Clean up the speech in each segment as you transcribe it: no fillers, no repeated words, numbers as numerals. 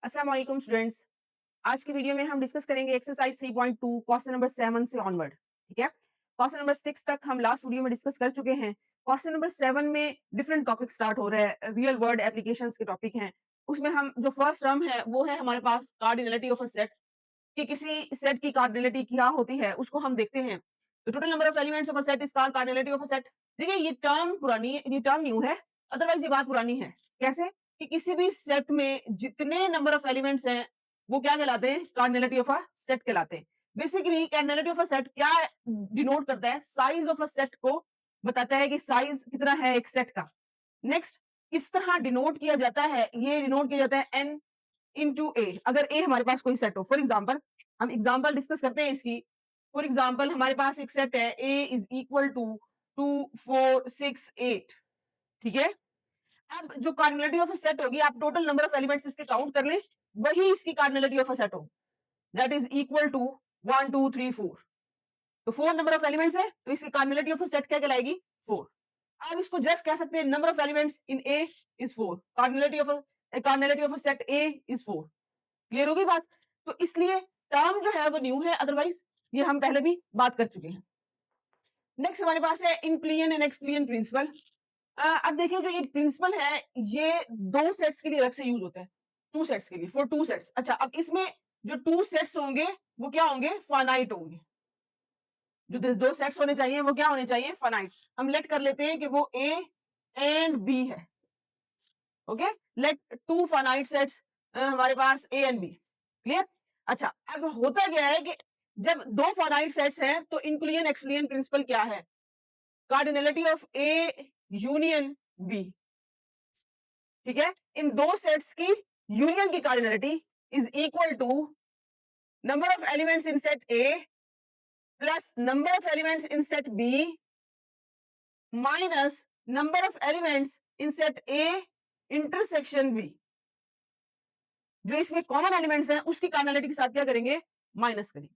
अस्सलाम वालेकुम स्टूडेंट्स। आज की वीडियो में हम डिस्कस करेंगे एक्सरसाइज 3.2 क्वेश्चन नंबर 7 से ऑनवर्ड। ठीक है, क्वेश्चन नंबर 6 तक हम लास्ट वीडियो में डिस्कस कर चुके हैं। क्वेश्चन नंबर 7 में डिफरेंट टॉपिक स्टार्ट हो रहा है, रियल वर्ल्ड एप्लीकेशंस के टॉपिक हैं। उसमें हम जो फर्स्ट टर्म है वो है हमारे पास कार्डिनलिटी ऑफ अ सेट, कि किसी सेट की कार्डिनलिटी क्या होती है उसको हम देखते हैं। तो total number of elements of a set is called cardinality of a set. देखिए ये टर्म पुरानी है, ये टर्म न्यू है, अदरवाइज ये बात पुरानी है। कैसे? कि किसी भी सेट में जितने नंबर ऑफ एलिमेंट्स हैं वो क्या कहलाते हैं? कार्डिनलिटी ऑफ अ सेट कहलाते हैं। Basically cardinality of a set क्या डिनोट करता है? साइज ऑफ अ सेट को बताता है कि साइज कितना है एक सेट का। नेक्स्ट, किस तरह डिनोट किया जाता है? ये डिनोट किया जाता है n इंटू ए। अगर ए हमारे पास कोई सेट हो, फॉर एग्जाम्पल हम एग्जाम्पल डिस्कस करते हैं इसकी। फॉर एग्जाम्पल हमारे पास एक सेट है, ए इज इक्वल टू 2 4 6 8। ठीक है, अब जो कार्डिनलिटी ऑफ अ सेट होगी, आप टोटल नंबर ऑफ एलिमेंट्स इसके काउंट कर ले, वही इसकी कार्डिनलिटी ऑफ अ सेट होगी, दैट इज इक्वल टू 1 2 3 4। तो 4 नंबर ऑफ एलिमेंट्स है तो इसकी कार्डिनलिटी ऑफ अ सेट क्या कहलाएगी? 4। आप इसको जस्ट कह सकते हैं number of elements in A is 4, cardinality of a set A is 4। Clear होगी बात? तो इसलिए टर्म जो है वो न्यू है, अदरवाइज ये हम पहले भी बात कर चुके हैं। नेक्स्ट हमारे पास है इंक्लियन एंड एक्सक्लियन प्रिंसिपल। अब देखिए जो ये प्रिंसिपल है ये दो सेट्स के लिए अलग से यूज होता है, टू सेट्स के लिए, फॉर टू सेट्स। अच्छा, अब इसमें जो टू सेट्स होंगे वो क्या होंगे? फाइनाइट होंगे। जो दो सेट्स होने चाहिए वो क्या होने चाहिए? फाइनाइट। हम लेट कर लेते हैं कि वो ए एंड बी है। Okay, let two finite sets हमारे पास ए एंड बी। क्लियर? अच्छा, अब होता क्या है कि जब दो फाइनाइट सेट्स हैं तो इंक्लियन एक्सक्लियन प्रिंसिपल क्या है? Cardinality of A union B. ठीक है, इन दो सेट्स की यूनियन की cardinality is equal to number of elements in set A plus number of elements in set B minus number of elements in set A intersection B. जो इसमें common elements हैं उसकी कार्डिनलिटी के साथ क्या करेंगे? माइनस करेंगे।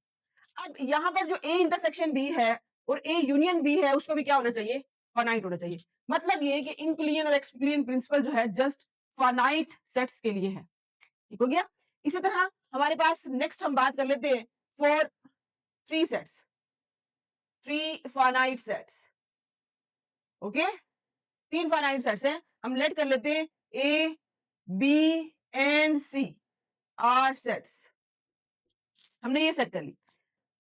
अब यहां पर जो ए इंटरसेक्शन बी है और ए यूनियन बी है उसको भी क्या होना चाहिए? फाइनाइट होना चाहिए। मतलब ये कि इंक्लियन और एक्सक्लियन प्रिंसिपल जो है जस्ट फाइनाइट सेट्स के लिए है। ठीक हो गया? इसी तरह हमारे पास नेक्स्ट हम बात कर लेते हैं for three sets, three finite sets. Okay, तीन फाइनाइट सेट्स हैं, हम लेट कर लेते हैं A B and C are sets. हमने ये सेट कर ली,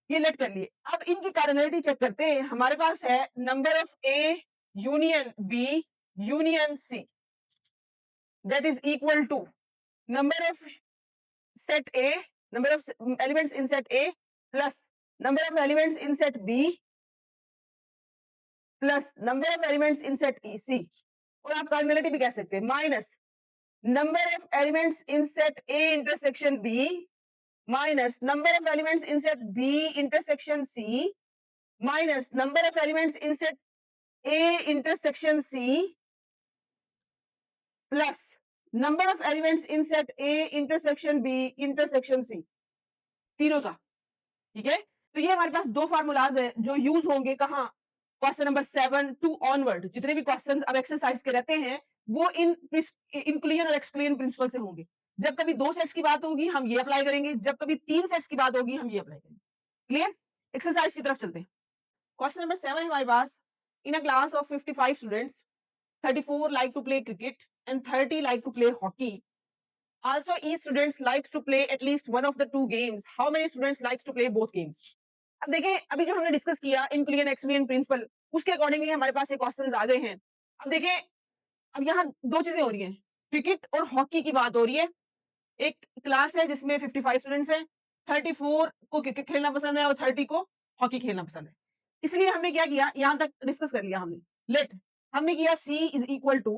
ये लेट कर लिए। अब इनकी कार्डिनलिटी चेक करते हैं। हमारे पास है number of A union B union C, that is equal to number of set A, number of elements in set A plus number of elements in set B plus number of elements in set E C. और आप cardinality भी कह सकते हैं minus number of elements in set A intersection B minus number of elements in set B intersection C minus number of elements in set A intersection C plus number of elements in set A intersection B intersection C, तीनों का। ठीक है, तो ये हमारे पास दो formulas हैं जो यूज होंगे कहां? क्वेश्चन नंबर 7 टू ऑनवर्ड जितने भी क्वेश्चंस अब एक्सरसाइज के रहते हैं वो इन इंक्लियन और एक्सप्लेन प्रिंसिपल से होंगे। जब कभी दो सेट्स की बात होगी हम ये अप्लाई करेंगे, जब कभी तीन सेट्स की बात होगी हम ये अप्लाई करेंगे। क्लियर? एक्सरसाइज की तरफ चलते हैं। क्वेश्चन नंबर 7 है हमारे पास, in a class of 55 students 34 like to play cricket and 30 like to play hockey. Also, each student likes to play at least one of the two games. How many students likes to play both games? अब देखिए, अभी जो हमने discuss किया इंक्लियन explain principal, उसके accordingly हमारे पास ये questions आ गए हैं। अब देखिए, अब यहाँ दो चीजें हो रही हैं, क्रिकेट और हॉकी की बात हो रही है। एक क्लास है जिसमें 55 स्टूडेंट्स हैं, 34 को क्रिकेट खेलना पसंद है और 30 को हॉकी खेलना पसंद है। इसलिए हमने क्या किया, यहां तक डिस्कस कर लिया हमने। लेट हमने किया C इज इक्वल टू,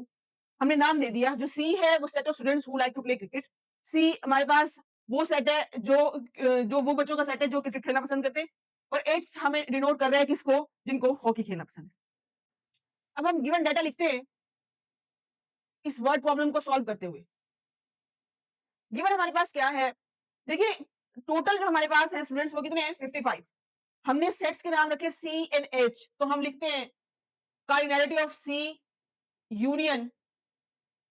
हमने नाम दे दिया, जो C है वो set of students who like to play cricket. C हमारे पास वो सेट है जो वो बच्चों का सेट है जो क्रिकेट खेलना पसंद करते हैं, और H हमें डिनोट कर रहा है किसको? जिनको हॉकी खेलना पसंद है। अब हम गिवन डाटा लिखते हैं इस वर्ड प्रॉब्लम को सॉल्व करते हुए। गिवन हमारे पास क्या है? देखिए, टोटल जो हमारे पास है स्टूडेंट्स वो कितने हैं? 55। हमने सेट्स के नाम रखे C एंड H, तो हम लिखते हैं cardinality of C union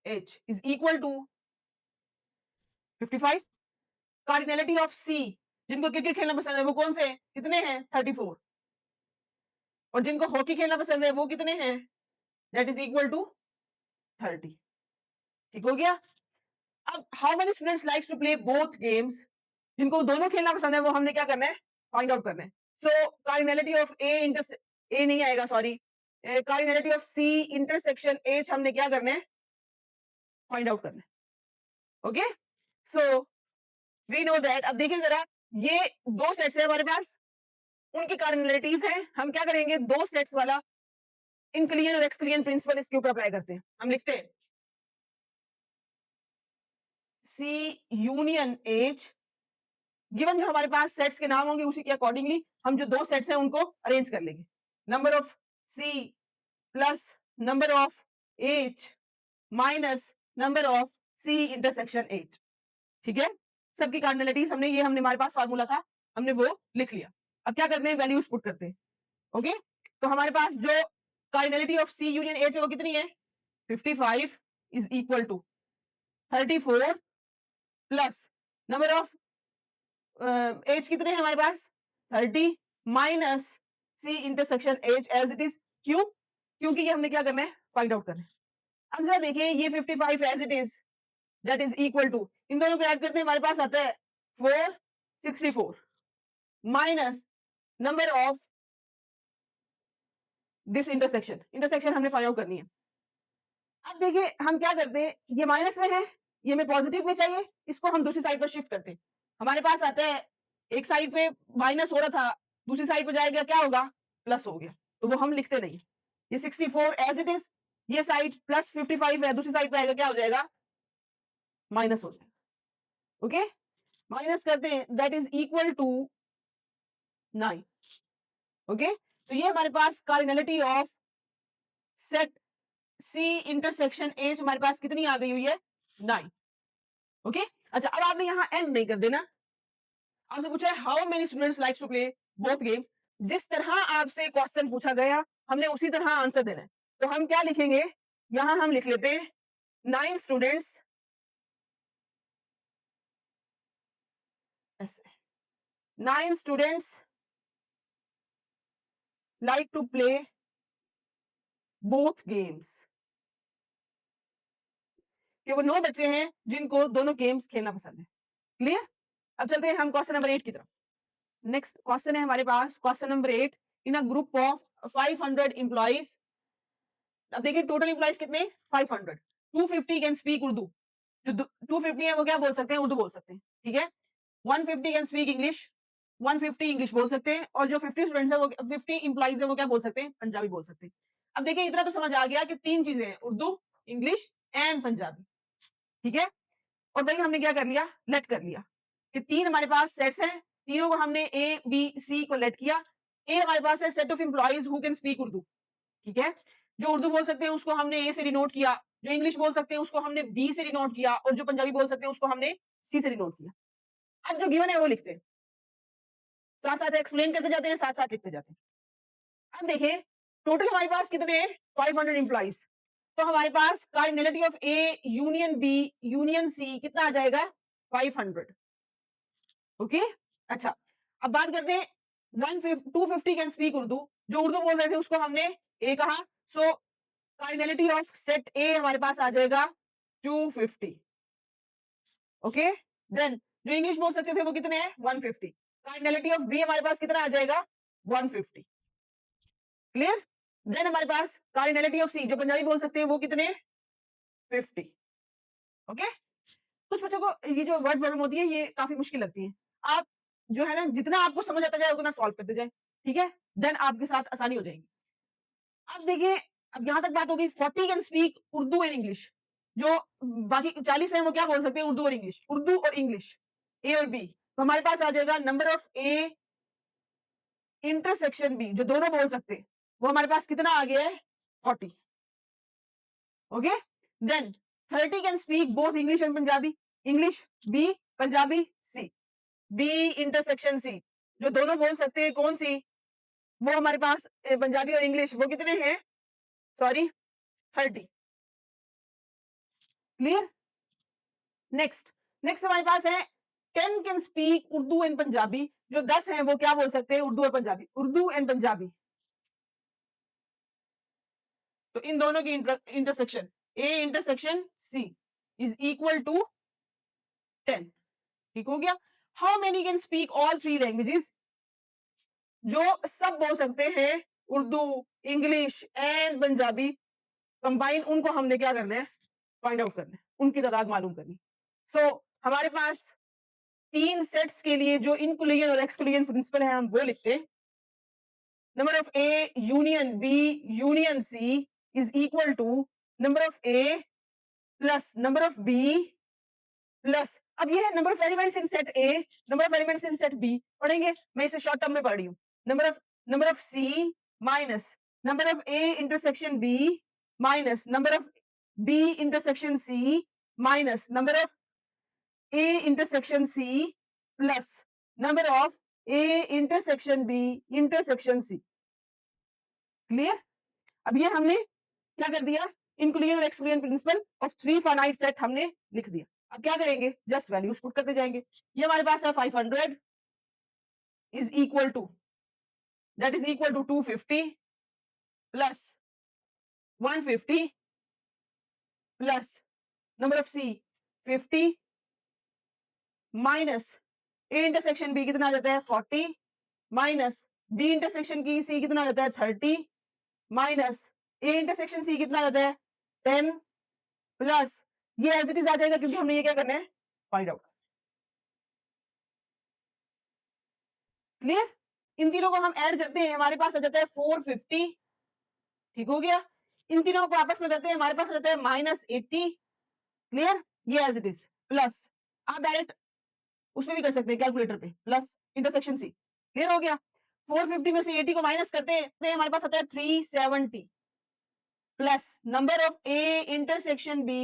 H is equal to 55। Cardinality of C, जिनको क्रिकेट खेलना पसंद है वो कौन से हैं, कितने हैं, 34। और जिनको हॉकी खेलना पसंद है वो कितने हैं, दैट इज इक्वल टू 30। ठीक हो गया। अब how many students likes to play both games, जिनको दोनों खेलना पसंद है वो हमने क्या करना है, फाइंड आउट करना है। सो कार्डिनलिटी ऑफ ए नहीं आएगा, sorry, cardinality of C intersection H हमने क्या करना है, फाइंड आउट करना है। Okay, so we know that. अब देखिए जरा, ये दो सेट्स है हमारे पास, उनकी कार्डिनलिटीज हैं, हम क्या करेंगे, दो सेट्स वाला इनक्लियन और एक्सक्लियन प्रिंसिपल इसके ऊपर अप्लाई करते हैं। हम लिखते हैं सी यूनियन एच, गिवन जो हमारे पास सेट्स के नाम होंगे उसी के अकॉर्डिंगली हम जो दो सेट्स हैं उनको अरेंज कर लेंगे। Number of C plus number of H minus number of C intersection H. ठीक है, सबकी कार्डिनलिटीज हमने हमारे पास फार्मूला था, हमने वो लिख लिया। अब क्या करते हैं, वैल्यूज पुट करते हैं। ओके, तो हमारे पास जो cardinality of C union H है वो कितनी है, 55 is equal to 34 plus number of H कितने हैं हमारे पास, 30 minus C intersection H as it is. क्यों, क्योंकि ये हमने क्या करना है, फाइंड आउट करना है। अब जरा देखिए, ये 55 as it is that is equal to, इन दोनों को ऐड करते हैं हमारे पास आता है 464 minus number of this intersection, intersection हमने फाइंड आउट करनी है। अब देखिए हम क्या करते हैं, ये माइनस में है, ये हमें पॉजिटिव में चाहिए, इसको हम दूसरी साइड पर शिफ्ट करते हैं। हमारे पास आता है, एक साइड पे माइनस हो रहा था, दूसरी साइड पे जाएगा क्या होगा, प्लस हो गया, तो वो हम लिखते नहीं। ये 64 एज इट इज, ये साइड प्लस 55 है, दूसरी साइड पे आएगा क्या हो जाएगा, माइनस हो जाएगा। ओके, माइनस करते हैं, that is equal to 9। Okay, तो ये हमारे पास cardinality of set C intersection H हमारे पास कितनी आ गई हुई है, 9। ओके, अच्छा अब आपने यहां एंड नहीं कर देना, आपसे पूछा है how many students likes to play both games. जिस तरह आपसे क्वेश्चन पूछा गया हमने उसी तरह आंसर देना है। तो हम क्या लिखेंगे, यहां हम लिख लेते हैं 9 स्टूडेंट्स, ऐसे 9 students like to play both games, कि वो 9 बच्चे हैं जिनको दोनों गेम्स खेलना पसंद है। क्लियर। अब चलते हैं हम क्वेश्चन नंबर 8 की तरफ। नेक्स्ट क्वेश्चन है हमारे पास question number 8, in a group of 500 employees. अब देखिए टोटल एम्प्लॉइज कितने, 500, 250 कैन स्पीक उर्दू, जो 250 है वो क्या बोल सकते हैं, उर्दू बोल सकते हैं। ठीक है, 150 कैन स्पीक इंग्लिश, 150 इंग्लिश बोल सकते हैं, और जो 50 स्टूडेंट्स है वो 50 एम्प्लॉइज है वो क्या बोल सकते हैं, पंजाबी बोल सकते हैं। अब देखिए इतना तो समझ आ गया कि तीन चीजें हैं, उर्दू, इंग्लिश एंड पंजाबी। ठीक है, और वही हमने क्या कर लिया, लेट कर लिया, कि तीन हमारे पास सेट्स हैं, तीनों को हमने ए बी सी को लेट किया। ए हमारे पास है set of employees who can speak Urdu. ठीक है, जो उर्दू बोल सकते हैं उसको हमने ए से डिनोट किया, जो इंग्लिश बोल सकते हैं उसको हमने बी से डिनोट किया, और जो पंजाबी बोल सकते हैं उसको हमने सी से डिनोट किया। अब जो गिवन है वो लिखते हैं, साथ साथ एक्सप्लेन करते जाते हैं, साथ साथ लिखते जाते हैं। अब देखिए टोटल हमारे पास कितने हैं, 500 एम्प्लॉइज, तो हमारे पास cardinality of A union B union C कितना आ जाएगा, 500। ओके, अच्छा अब बात करते हैं 250 कैन स्पीक उर्दू, जो उर्दू बोल रहे थे उसको हमने ए कहा, सो कार्डिनलिटी ऑफ सेट ए हमारे पास आ जाएगा 250। ओके, देन जो इंग्लिश बोल सकते थे वो कितने हैं, 150। कार्डिनलिटी ऑफ बी हमारे पास कितना आ जाएगा, 150। क्लियर। देन हमारे पास कार्डिनलिटी ऑफ सी, जो पंजाबी बोल सकते हैं वो कितने, 50। ओके, कुछ बच्चों को ये जो वर्ड प्रॉब्लम होती है ये काफी मुश्किल लगती है, आप जो है ना जितना आपको समझ आता जाए उतना सॉल्व करते जाए। ठीक है, देन आपके साथ आसानी हो जाएगी। अब देखिए, अब यहां तक बात होगी 40 can speak Urdu and English, जो बाकी 40 है वो क्या बोल सकते हैं, उर्दू और इंग्लिश, उर्दू और इंग्लिश, ए और बी। तो हमारे पास आ जाएगा number of A intersection B, जो दोनों बोल सकते हैं, वो हमारे पास कितना आ गया है, 40। Okay, then 30 can speak both English and Punjabi, English B, Punjabi C, B intersection C, जो दोनों बोल सकते हैं कौन सी, वो हमारे पास पंजाबी और इंग्लिश, वो कितने हैं, सॉरी 30। क्लियर। नेक्स्ट नेक्स्ट हमारे पास है 10 can speak Urdu and Punjabi. जो 10 हैं वो क्या बोल सकते हैं, उर्दू और पंजाबी, उर्दू एंड पंजाबी। तो इन दोनों की intersection A intersection C is equal to 10। ठीक हो गया। How many can speak all three languages. जो सब बोल सकते हैं Urdu, English and Punjabi combine, उनको हमने क्या करना है, फाइंड आउट करना है, उनकी तादाद मालूम करनी। सो हमारे पास तीन सेट्स के लिए जो इनक्लूजन और एक्सक्लूजन प्रिंसिपल है हम वो लिखते हैं। Number of A union B union C is equal to number of A plus number of B plus, अब ये है number of elements in set A, number of elements in set B पढ़ेंगे, मैं इसे शॉर्ट टर्म में पढ़ रही हूँ। Number of C minus number of A intersection B minus number of B intersection C minus number of A intersection C plus number of A intersection B intersection C. Clear. अब ये हमने क्या कर दिया, इंक्लूजन और exclusion principle of three finite set हमने लिख दिया। अब क्या करेंगे, जस्ट वैल्यूज पुट करते जाएंगे। ये हमारे पास है 500 is equal to, that is equal to 250 plus 150 plus number of C 50 minus A intersection B कितना आ जाता है 40 माइनस बी इंटरसेक्शन की सी कितना आ जाता है 30 माइनस ए इंटरसेक्शन सी कितना आ जाता है 10 प्लस ये एज इट इज आ जाएगा क्योंकि हमने ये क्या करना है, फाइंड आउट। क्लियर। इन तीनों को हम ऐड करते हैं, हमारे पास आ जाता है 450। ठीक हो गया। इन तीनों को आपस में करते हैं, हमारे पास आ जाता है -80। क्लियर। ये एज इट इज प्लस, आप डायरेक्ट उसमें भी कर सकते हैं कैलकुलेटर पे, प्लस इंटरसेक्शन सी। क्लियर हो गया। 450 में से 80 को माइनस करते हैं, हमारे पास आता है 370 plus number of A intersection B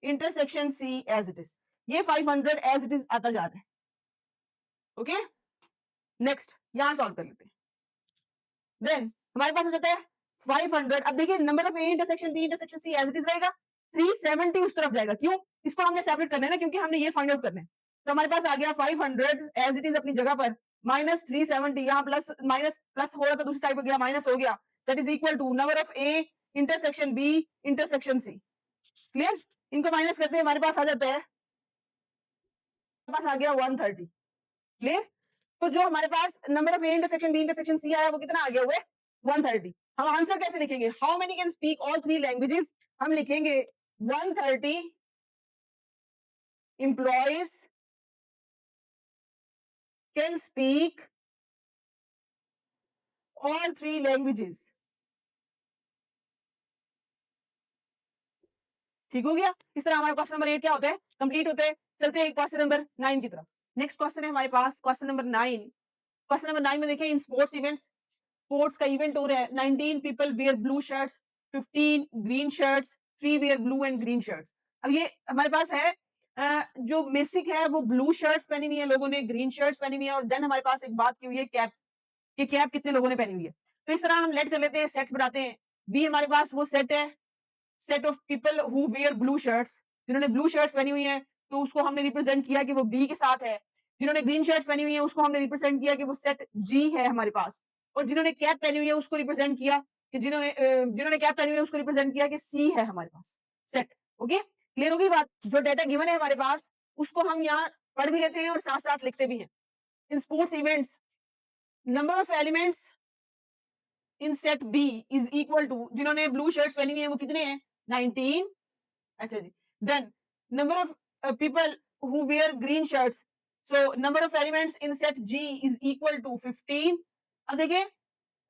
intersection C as it is. ये 500 एज इट इज आता जा रहा है। ओके नेक्स्ट यहां सॉल्व कर लेते हैं। देन हमारे पास हो जाता है 500। अब देखिए number of A intersection B intersection C as it is रहेगा, 370 उस तरफ जाएगा। क्यों, इसको हमने सेपरेट करना है ना, क्योंकि हमने ये फाइंड आउट करना है। तो हमारे पास आ गया 500 एज इट इज अपनी जगह पर माइनस 370, यहाँ प्लस माइनस प्लस हो रहा था दूसरी साइड पर गया माइनस हो गया, that is equal to number of A intersection B intersection C. Clear. इनको माइनस करते हैं, हमारे पास आ जाता है, पास आ गया 130। क्लियर। तो जो हमारे पास number of A intersection B intersection C आया वो कितना आ गया हुआ है 130। हम आंसर कैसे लिखेंगे, how many can speak all three languages, हम लिखेंगे 130 employees can speak all three languages. ठीक हो गया। इस तरह हमारा क्वेश्चन नंबर 8 क्या होता है, कंप्लीट होता है। चलते हैं क्वेश्चन नंबर 9 की तरफ। नेक्स्ट क्वेश्चन है हमारे पास क्वेश्चन नंबर 9। क्वेश्चन नंबर 9 में देखें, इन स्पोर्ट्स इवेंट्स, स्पोर्ट्स का इवेंट हो रहा है, 19 people wear blue shirts, 15 green shirts, 3 wear blue and green shirts. अब ये हमारे पास है जो बेसिक है वो ब्लू शर्ट्स पहनी हुई है लोगों ने, ग्रीन शर्ट्स पहनी हुई है, और देन हमारे पास एक बात की हुई है कैप, कि कैप कितने लोगों ने पहनी हुई है। तो इस तरह हम लेट कर लेते हैं, सेट्स बनाते हैं। बी हमारे पास वो सेट है, set of people who wear blue shirts, जिन्होंने ब्लू शर्ट्स पहनी हुई है तो उसको हमने रिप्रेजेंट किया कि वो बी के साथ है। जिन्होंने ग्रीन शर्ट्स पहनी हुई है उसको हमने रिप्रेजेंट किया कि वो सेट जी है हमारे पास। और जिन्होंने कैप पहनी हुई है उसको रिप्रेजेंट किया कि जिन्होंने कैप पहनी हुई है उसको रिप्रेजेंट किया कि सी है हमारे पास सेट। ओके क्लियर होगी बात। जो डाटा गिवन है हमारे पास उसको हम यहाँ पढ़ भी लेते हैं और साथ साथ लिखते भी हैं। In sports events number of elements in set B is equal to, जिन्होंने ब्लू शर्ट्स पहनी हुई है वो कितने हैं 19। अच्छा जी। Then number of people who wear green shirts, so number of elements in set G is equal to 15। अब देखिए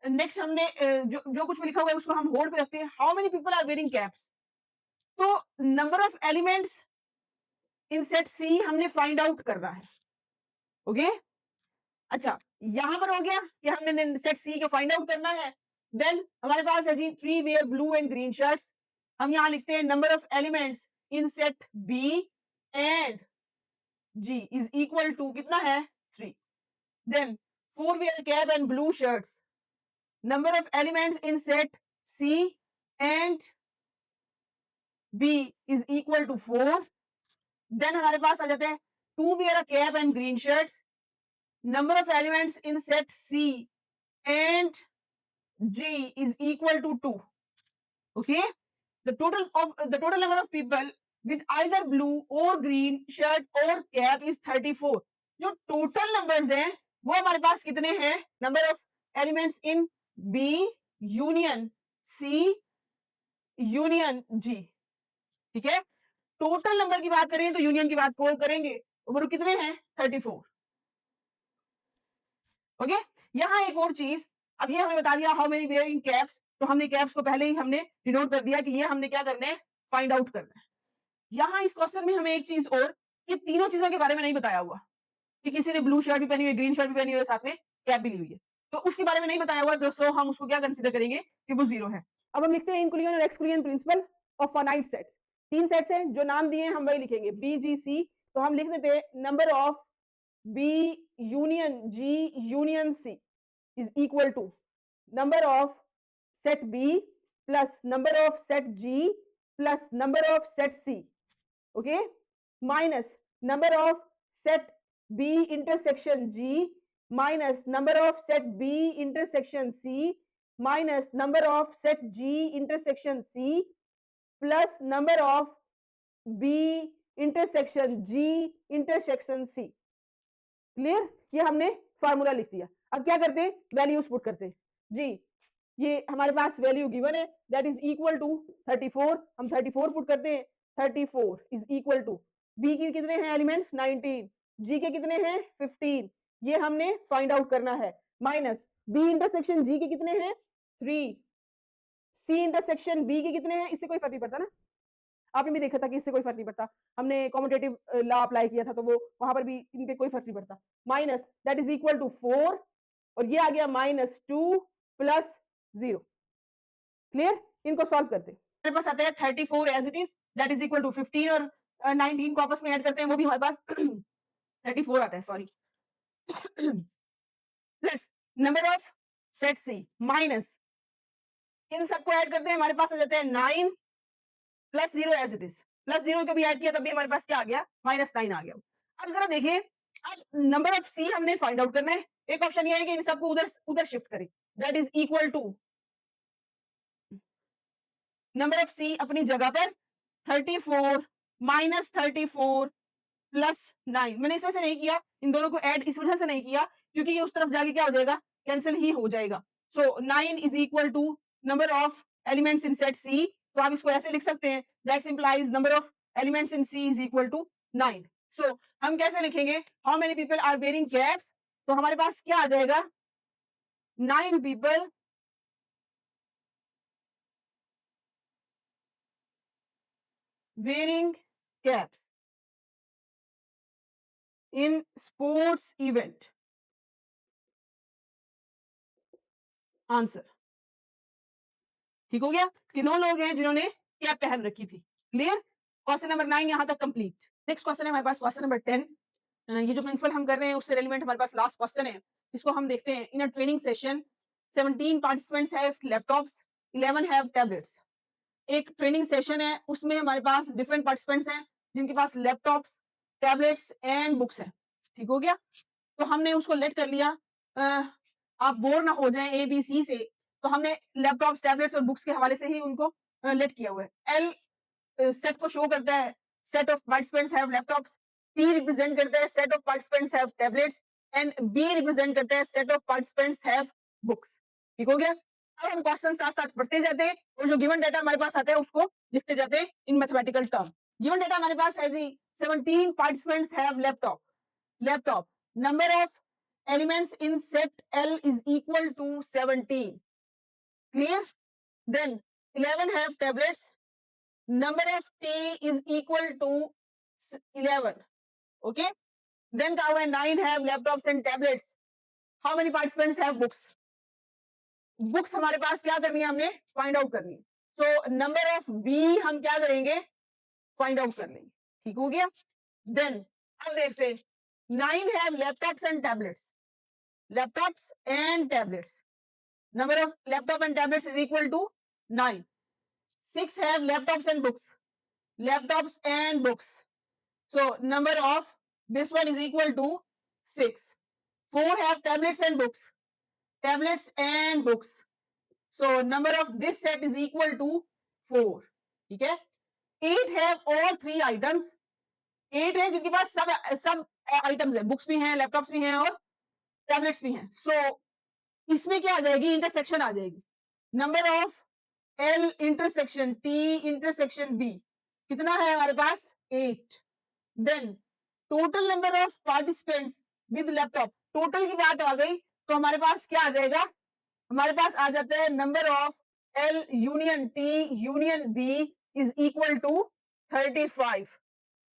नेक्स्ट हमने जो कुछ भी लिखा हुआ है उसको हम होल्ड पे रखते हैं। How many people are wearing caps, तो number of elements in set C हमने फाइंड आउट करना है। ओके अच्छा यहां पर हो गया कि हमने सेट सी को फाइंड आउट करना है। देन हमारे पास है G 3 wear blue and green shirts, हम यहां लिखते हैं number of elements in set B and G is equal to कितना है 3। Then 4 wear cap and blue shirts, number of elements in set C and B is equal to 4। Then हमारे पास आ जाते हैं 2 wear a cap and green shirts. Number of elements in set C and G is equal to 2. Okay, the total number of people with either blue or green shirt or cap is 34. जो total numbers हैं वो हमारे पास कितने हैं? Number of elements in B union C union G. ठीक है, total number की बात करें तो यूनियन की बात को करेंगे, वो कितने हैं? 34. ओके, यहाँ एक और चीज, अब ये हमें बता दिया हाउ मेनी वेयरिंग कैप्स, तो हमने कैप्स को पहले ही हमने डिनोट कर दिया कि ये हमने क्या करना है, फाइंड आउट करना है. यहाँ इस क्वेश्चन में हमें एक चीज और, कि तीनों चीजों के बारे में नहीं बताया हुआ कि किसी ने ब्लू शर्ट भी पहनी हुई, ग्रीन शर्ट भी पहनी हुई है, साथ में कैप भी ली हुई है, तो उसके बारे में नहीं बताया हुआ, दोस्तों हम उसको क्या कंसीडर करेंगे कि वो जीरो है. अब हम लिखते हैं इंक्लूजन और exclusion principle of finite sets. 3 sets हैं, जो नाम दिए हैं हम वही लिखेंगे, बी जी सी. तो हम लिख देते हैं number of B union G union C is equal to number of set B plus number of set G plus number of set C, okay, minus number of set B intersection G minus number of set B intersection C minus number of set G intersection C plus number of B intersection G intersection C. Clear, ये हमने formula लिख दिया. अब क्या करते हैं, values put करते हैं जी. ये हमारे पास वैल्यू गिवन है, दैट इज इक्वल टू 34. हम 34 पुट करते हैं. 34 इज इक्वल टू बी के कितने हैं एलिमेंट्स? 19. जी के कितने हैं? 15. ये हमने फाइंड आउट करना है. माइनस बी इंटरसेक्शन जी के कितने हैं? 3. सी इंटरसेक्शन बी के कितने हैं? इससे कोई फर्क नहीं पड़ता ना, आपने भी देखा था कि इससे कोई फर्क नहीं पड़ता. हमने कॉम्पिटेटिव लॉ अप्लाई किया था, तो वो वहां पर भी इनके कोई फर्क नहीं पड़ता. Minus that is equal to 4 और ये आ गया -2 प्लस 0. क्लियर, इनको सॉल्व करते हैं. हमारे पास आता है 34 as it is, that is equal to 15 और 19 को आपस में ऐड करते हैं, वो भी हमारे पास 34 आता है, sorry. Plus number of set C minus इन सबको ऐड करते हैं, हमारे पास आ जाता है 9 plus 0 as it is. Plus 0 को भी ऐड किया तब भी हमारे पास क्या आ गया? -9 आ गया. अब जरा देखिए, अब नंबर ऑफ सी हमने फाइंड आउट करना है. एक ऑप्शन ये है कि इन सबको उधर शिफ्ट करें, that is equal to number of C अपनी जगह पर 34 माइनस 34 प्लस 9. मैंने इस वजह से नहीं किया, इन दोनों को ऐड इस वजह से नहीं किया क्योंकि ये उस तरफ जाके क्या हो जाएगा, कैंसिल ही हो जाएगा. So 9 is equal to number of elements in set C. तो आप इसको ऐसे लिख सकते हैं, that implies number of elements in C is equal to 9. So हम कैसे लिखेंगे, how many people are wearing caps, तो हमारे पास क्या आ जाएगा, 9 people wearing caps in sports event. Answer ठीक हो गया, कितने लोग हैं जिन्होंने कैप पहन रखी थी. क्लियर, क्वेश्चन नंबर 9 यहां तक कंप्लीट. नेक्स्ट क्वेश्चन है हमारे पास क्वेश्चन नंबर 10. ये जो प्रिंसिपल हम कर रहे हैं उससे रिलेवेंट हमारे पास लास्ट क्वेश्चन है, इसको हम देखते हैं. In a training session 17 participants have laptops, 11 have tablets. एक ट्रेनिंग सेशन है, उसमें हमारे पास डिफरेंट पार्टिसिपेंट्स हैं जिनके पास लैपटॉप्स, टैबलेट्स एंड बुक्स हैं. ठीक हो गया, तो हमने उसको लेट कर लिया. आप बोर ना हो जाएं ए बी सी से, तो हमने लैपटॉप्स, टैबलेट्स और बुक्स के हवाले से ही उनको लेट किया हुआ है. एल सेट को शो करता है, set of participants have laptops. T represent करता है set of participants have tablets and B represent करता है set of participants have books. ठीक हो गया, अब हम क्वेश्चन साथ साथ पढ़ते जाते हैं और जो गिवन डाटा हमारे पास आता है उसको लिखते जाते हैं इन मैथमेटिकल टर्म. गिवन डाटा हमारे पास है जी 17 participants have laptop. Number of elements in set L is equal to 17. Clear? Then 11 have tablets. Number of T is equal to 11. Okay? Then क्या हुआ है, 9 have laptops and tablets. How many participants have books? Books हमारे पास क्या करनी है, हमने find out करनी है. So number of B हम क्या करेंगे, फाइंड आउट कर लेंगे. ठीक हो गया. Then अब देखते हैं, 9 have laptops and tablets. Laptops and tablets. Number of laptop and tablets is equal to 9. 6 have laptops and books. Laptops and books. So number of This one is equal to 6. 4 have tablets and books. Tablets and books. So number of this set is equal to 4. ठीक है? 8 have all 3 items. 8 है जिनके पास सब items है, books भी हैं, laptops भी हैं और टैबलेट्स भी हैं. So इसमें क्या आ जाएगी? इंटरसेक्शन आ जाएगी. Number of L intersection T intersection B कितना है हमारे पास? 8. Then total number of participants with laptop, total की बात आ गई तो हमारे पास क्या आ जाएगा? हमारे पास आ जाता है number of L union T union B is equal to 35.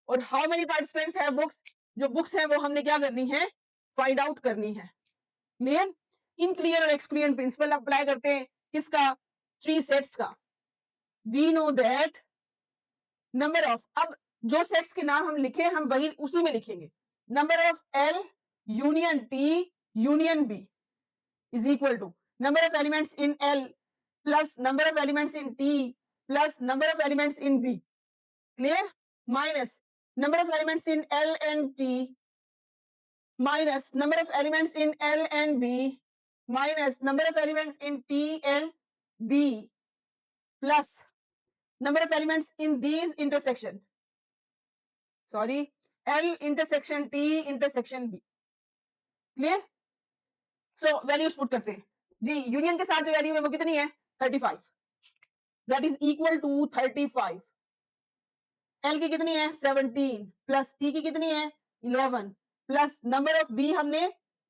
और हाउ मेनी पार्टिसिपेंट्स है बुक्स? जो बुक्स है वो हमने क्या करनी है? फाइंड आउट करनी है. क्लियर? इन क्लियर और एक्सक्लियर प्रिंसिपल अप्लाई करते हैं किसका? 3 सेट्स का. We know that number of, अब जो सेट्स के नाम हम लिखे हम वही उसी में लिखेंगे. Number of L union T union B is equal to number of elements in L plus number of elements in T plus number of elements in B. Clear? Minus number of elements in L and T minus number of elements in L and B minus number of elements in T and B plus number of elements in these intersection. Sorry, L intersection T intersection B. Clear? So values put करते हैं जी. Union के साथ जो value है वो कितनी है? 35. That is equal to 35. L की कितनी है? 17 प्लस T की कितनी है? 11 प्लस नंबर ऑफ B हमने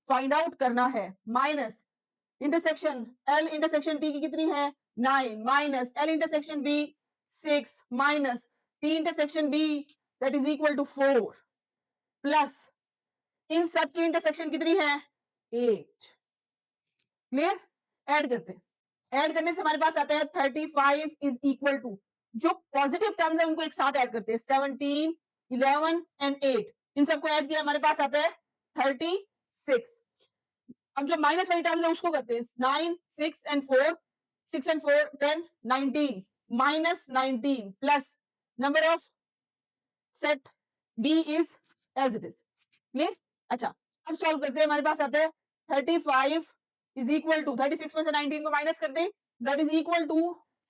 फाइंड आउट करना है minus intersection L intersection T की कितनी है? 9 minus L intersection B 6 minus T intersection B that is equal to 4 plus इन सब की इंटरसेक्शन कितनी है? 8. क्लियर? ऐड करते हैं. ऐड करने से हमारे पास आता है 35 इज इक्वल टू, जो पॉजिटिव टर्म्स है उनको एक साथ ऐड करते हैं, 17 11 एंड 8. इन सबको ऐड किया हमारे पास आता है 36. अब जो माइनस वाली टर्म्स है उसको करते हैं 9 6 and 4 6 and 4 10 19 minus 19 plus number of set B is as it is. Clear? अच्छा, अब सॉल्व करते हैं. हमारे पास आता है 35 इज इक्वल टू 36 में से 19 को माइनस कर दें, that is equal to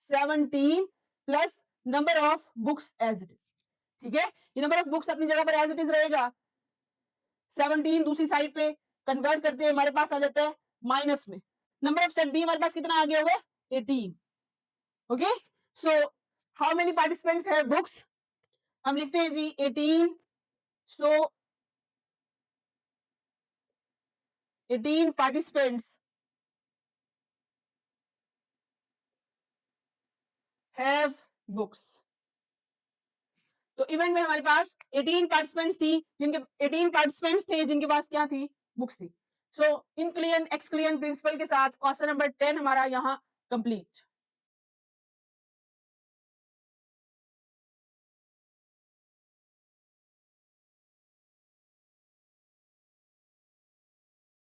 17 plus number of books as it is. ठीक है? ये नंबर ऑफ बुक्स अपनी जगह पर एज इट इज रहेगा. 17 दूसरी साइड पे कन्वर्ट करते हैं हमारे पास आ जाता है माइनस में. नंबर ऑफ सेट बी हमारे पास कितना आ गया होगा? 18. Okay, so how many participants have books? हम लिखते हैं जी 18. सो 18 participants have books. तो इवेंट में हमारे पास 18 पार्टिसिपेंट्स थी जिनके 18 पार्टिसिपेंट्स थे जिनके पास क्या थी? बुक्स थी. सो इन क्लियर एक्सक्लियर प्रिंसिपल के साथ क्वेश्चन नंबर 10 हमारा यहाँ कंप्लीट.